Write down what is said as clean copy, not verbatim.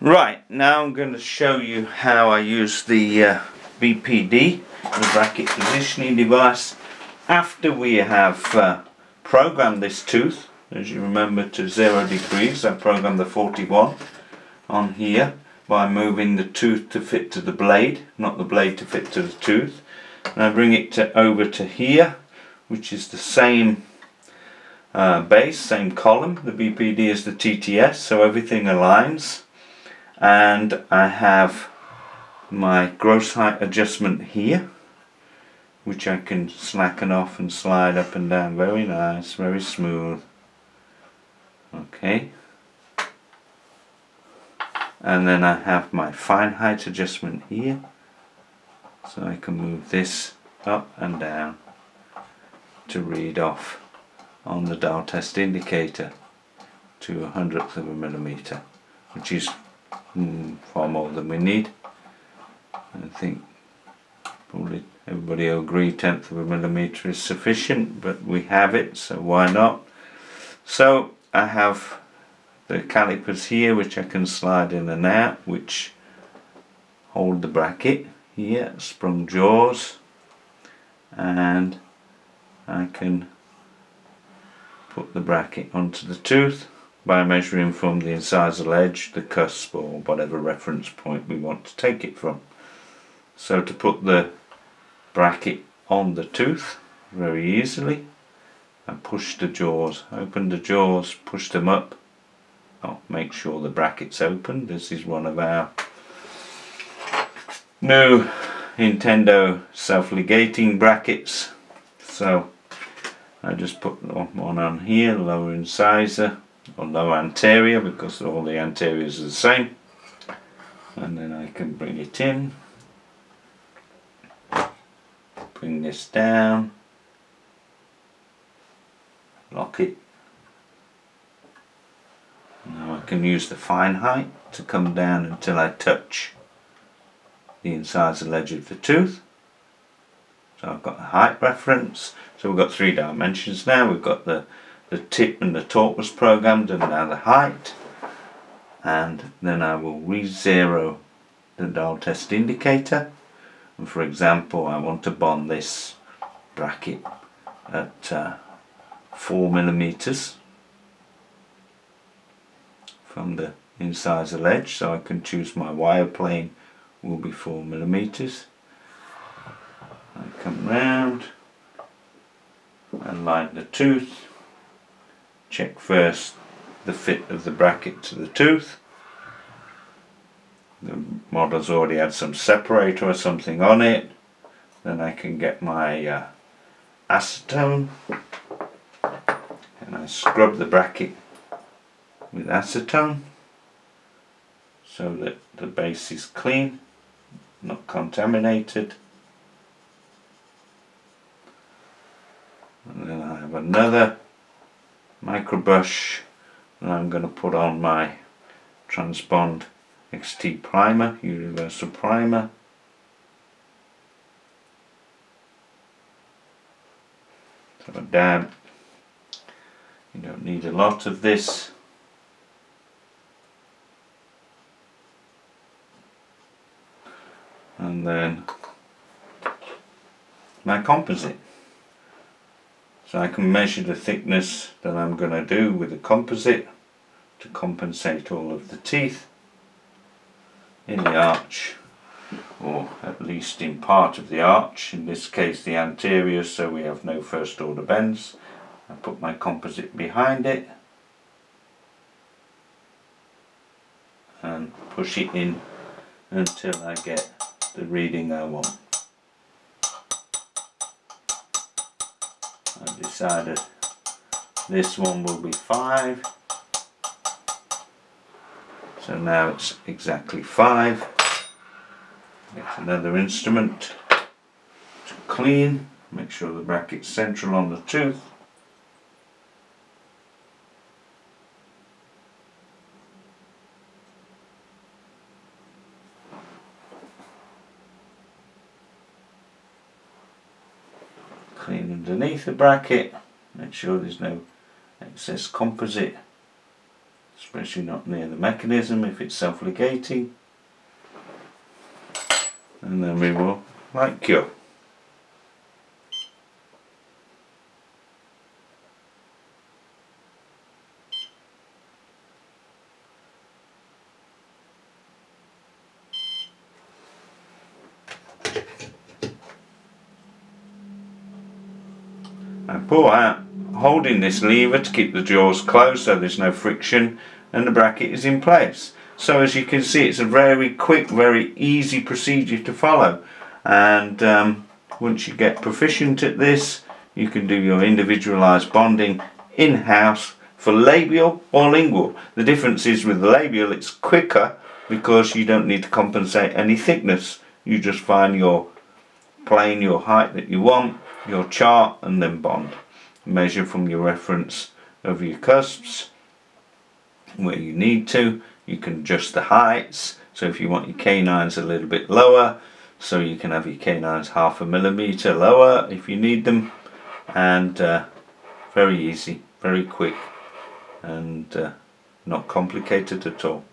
Right, now I'm going to show you how I use the BPD, the bracket positioning device, after we have programmed this tooth. As you remember, to 0 degrees, I programmed the 41 on here by moving the tooth to fit to the blade, not the blade to fit to the tooth. And I bring it over to here, which is the same base, same column. The BPD is the TTS, so everything aligns. And I have my gross height adjustment here, which I can slacken off and slide up and down. Very nice, very smooth. Okay. And then I have my fine height adjustment here, so I can move this up and down to read off on the dial test indicator to 1/100th of a millimeter, which is far more than we need. I think probably everybody will agree 1/10 of a millimeter is sufficient, but we have it, so why not? So I have the calipers here which I can slide in and out, which hold the bracket here, sprung jaws, and I can put the bracket onto the tooth by measuring from the incisal edge, the cusp, or whatever reference point we want to take it from. So to put the bracket on the tooth very easily, I push the jaws, open the jaws, push them up. I'll make sure the bracket's open. This is one of our new Nintendo self-ligating brackets. So I just put one on here, lower incisor, or lower anterior, because all the anteriors are the same. And then I can bring it in, bring this down, lock it. Now I can use the fine height to come down until I touch the incisal edge of the tooth. So I've got a height reference. So we've got 3 dimensions now. We've got the tip and the torque was programmed, and now the height. And then I will re-zero the dial test indicator. And for example, I want to bond this bracket at 4 millimeters from the incisal edge, so I can choose my wire plane will be 4 millimeters. I come round and line the tooth, check first the fit of the bracket to the tooth. The model's already had some separator or something on it. Then I can get my acetone and I scrub the bracket with acetone so that the base is clean, not contaminated. And then I have another micro brush and I'm going to put on my Transpond XT primer, universal primer. So a dab. You don't need a lot of this. And then my composite. So I can measure the thickness that I'm going to do with the composite to compensate all of the teeth in the arch, or at least in part of the arch, in this case the anterior, so we have no first order bends. I put my composite behind it and push it in until I get the reading I want. I've decided this one will be 5, so now it's exactly 5. Get another instrument to clean, make sure the bracket's central on the tooth. Clean underneath the bracket, make sure there's no excess composite especially not near the mechanism if it's self-ligating. And then we will light cure. I pull out, holding this lever to keep the jaws closed so there's no friction, and the bracket is in place. So as you can see, it's a very quick, very easy procedure to follow, and once you get proficient at this, you can do your individualized bonding in-house for labial or lingual. The difference is with labial it's quicker because you don't need to compensate any thickness. You just find your plane, your height that you want, your chart, and then bond. Measure from your reference of your cusps where you need to. You can adjust the heights, so if you want your canines a little bit lower, so you can have your canines 1/2 millimeter lower if you need them, and very easy, very quick, and not complicated at all.